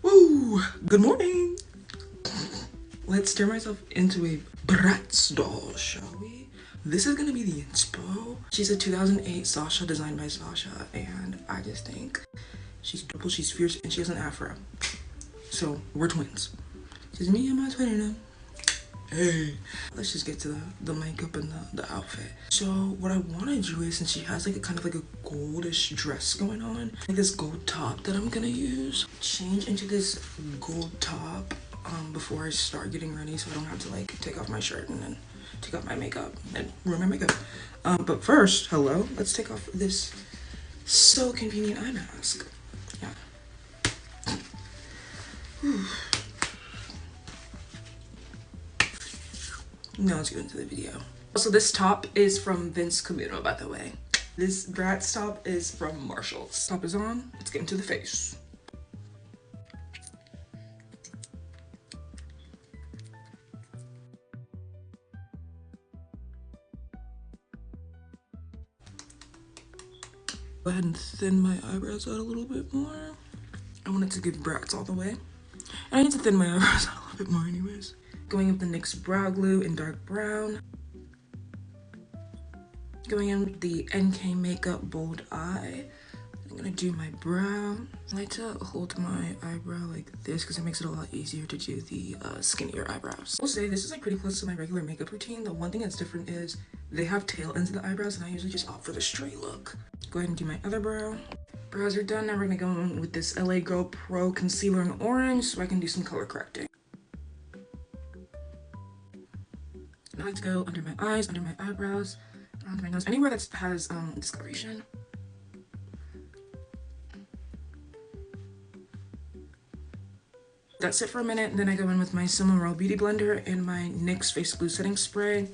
Woo! Good morning! Let's turn myself into a Bratz doll, shall we? This is gonna be the inspo. She's a 2008 Sasha designed by Sasha, and I just think she's double, she's fierce, and she has an afro. So, we're twins. She's me and my twin. Hey, let's just get to the makeup and the outfit. So what I want to do is, since she has like a kind of like a goldish dress going on, like this gold top that I'm gonna use, change into this gold top before I start getting ready, so I don't have to like take off my shirt and then take off my makeup and ruin my makeup. But first, hello, let's take off this so convenient eye mask. Yeah. Whew. Now let's get into the video. Also, this top is from Vince Camuto, by the way. This Bratz top is from Marshall's. Top is on. Let's get into the face. Go ahead and thin my eyebrows out a little bit more. I wanted to give Bratz all the way. And I need to thin my eyebrows out a little bit more anyways. Going with the NYX Brow Glue in dark brown. Going in with the NK Makeup Bold Eye. I'm gonna do my brow. I like to hold my eyebrow like this because it makes it a lot easier to do the skinnier eyebrows. I'll say this is like pretty close to my regular makeup routine. The one thing that's different is they have tail ends of the eyebrows and I usually just opt for the straight look. Go ahead and do my other brow. Brows are done. Now we're gonna go in with this LA Girl Pro Concealer in orange so I can do some color correcting. I like to go under my eyes, under my eyebrows, around my nose, anywhere that has discoloration. That's it for a minute, and then I go in with my Simmerol Beauty Blender and my NYX Face Glue Setting Spray.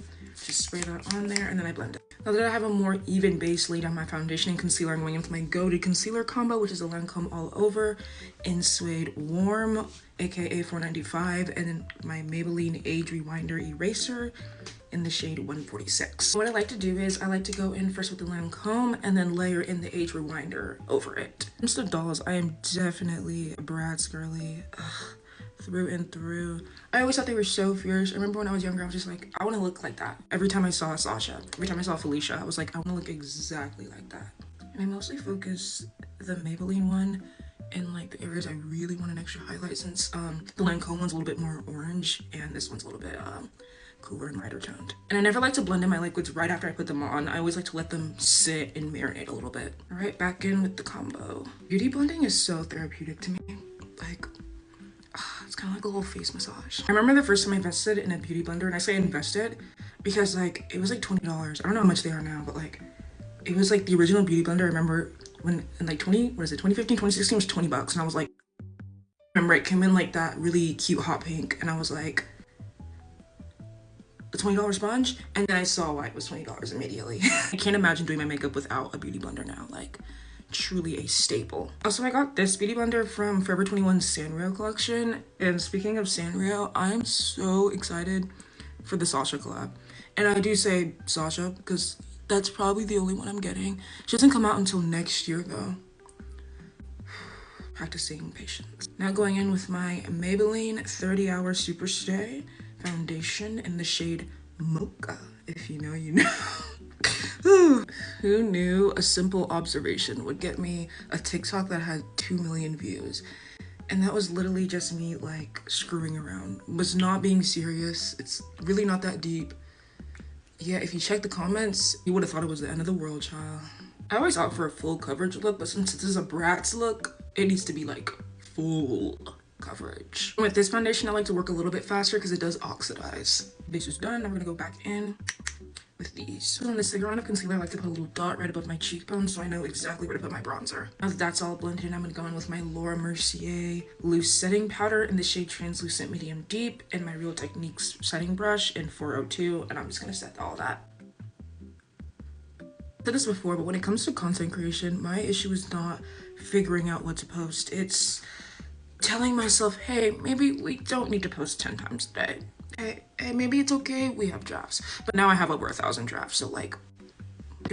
Just spray that on there, and then I blend it. Now that I have a more even base laid on my foundation and concealer, I'm going in with my go-to concealer combo, which is a Lancome All Over in Suede Warm, aka 495, and then my Maybelline Age Rewinder Eraser in the shade 146. What I like to do is I like to go in first with the Lancome and then layer in the Age Rewinder over it. When it comes to dolls, I am definitely a Bratz girly. Ugh. Through and through. I always thought they were so fierce. I remember when I was younger, I was just like, I want to look like that. Every time I saw Sasha, every time I saw Felicia, I was like, I want to look exactly like that. And I mostly focus the Maybelline one in like the areas I really want an extra highlight, since the Lancome one's a little bit more orange and this one's a little bit cooler and lighter toned. And I never like to blend in my liquids right after I put them on. I always like to let them sit and marinate a little bit. All right, back in with the combo. Beauty blending is so therapeutic to me. Like, it's kind of like a little face massage. I remember the first time I invested in a beauty blender, and I say invested because like it was like $20. I don't know how much they are now, but like it was like the original beauty blender. I remember when in like 2015, 2016 was 20 bucks, and I was like, I remember it came in like that really cute hot pink, and I was like, a $20 sponge, and then I saw why it was $20 immediately. I can't imagine doing my makeup without a beauty blender now. Like, truly a staple. Also, I got this beauty blender from Forever 21's Sanrio collection, and speaking of Sanrio, I'm so excited for the Sasha collab. And I do say Sasha because that's probably the only one I'm getting. She doesn't come out until next year though. Practicing patience. Now going in with my Maybelline 30 Hour Super Stay foundation in the shade Mocha. If you know, you know. Who knew a simple observation would get me a TikTok that had 2 million views? And that was literally just me like screwing around. Was not being serious. It's really not that deep. Yeah, if you check the comments, you would have thought it was the end of the world, child. I always opt for a full coverage look, but since this is a Bratz look, it needs to be like full coverage. With this foundation, I like to work a little bit faster because it does oxidize. This is done. Now we're gonna go back in with these. So on this bigger round of concealer, I like to put a little dot right above my cheekbone so I know exactly where to put my bronzer. Now that that's all blended in, I'm gonna go in with my Laura Mercier loose setting powder in the shade Translucent Medium Deep and my Real Techniques setting brush in 402, and I'm just gonna set all that. I said this before, but when it comes to content creation, my issue is not figuring out what to post. It's telling myself, hey, maybe we don't need to post 10 times a day. Hey, maybe it's okay, we have drafts. But now I have over 1,000 drafts, so like,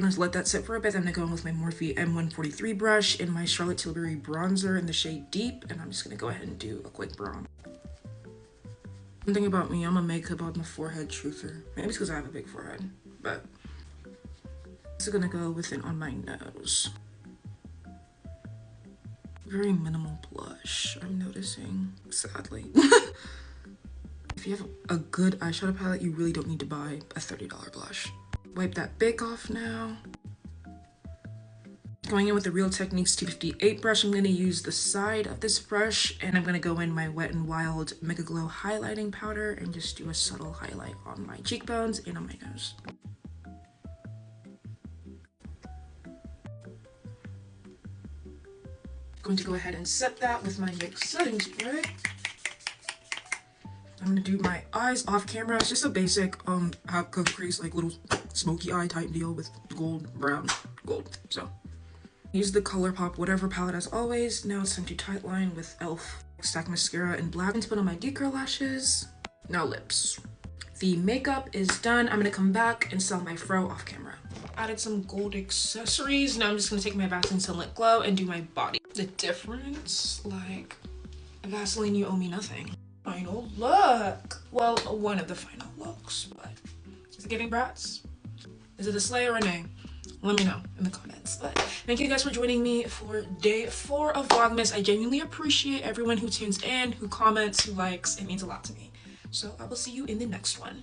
gonna just let that sit for a bit. I'm gonna go in with my Morphe M143 brush and my Charlotte Tilbury bronzer in the shade Deep, and I'm just gonna go ahead and do a quick bronze. One thing about me, I'm a makeup on the forehead truther. Maybe it's because I have a big forehead, but I'm just gonna go with it on my nose. Very minimal blush, I'm noticing, sadly. If you have a good eyeshadow palette, you really don't need to buy a $30 blush. Wipe that bake off now. Going in with the Real Techniques 258 brush, I'm going to use the side of this brush, and I'm going to go in my Wet n Wild Mega Glow highlighting powder and just do a subtle highlight on my cheekbones and on my nose. Going to go ahead and set that with my NYX setting spray. I'm gonna do my eyes off camera. It's just a basic half coat crease, like little smoky eye type deal with gold, brown, gold. So use the ColourPop whatever palette as always. Now it's time to tightline with e.l.f. Stack Mascara in black and to put on my decurl lashes. Now lips. The makeup is done. I'm gonna come back and sell my fro off camera. Added some gold accessories. Now I'm just gonna take my Vaseline Sunlit Glow and do my body. The difference, like, Vaseline, you owe me nothing. Final look. Well, one of the final looks, but is it giving Bratz? Is it a slay or a nay? Let me know in the comments. But thank you guys for joining me for day 4 of Vlogmas. I genuinely appreciate everyone who tunes in, who comments, who likes. It means a lot to me. So I will see you in the next one.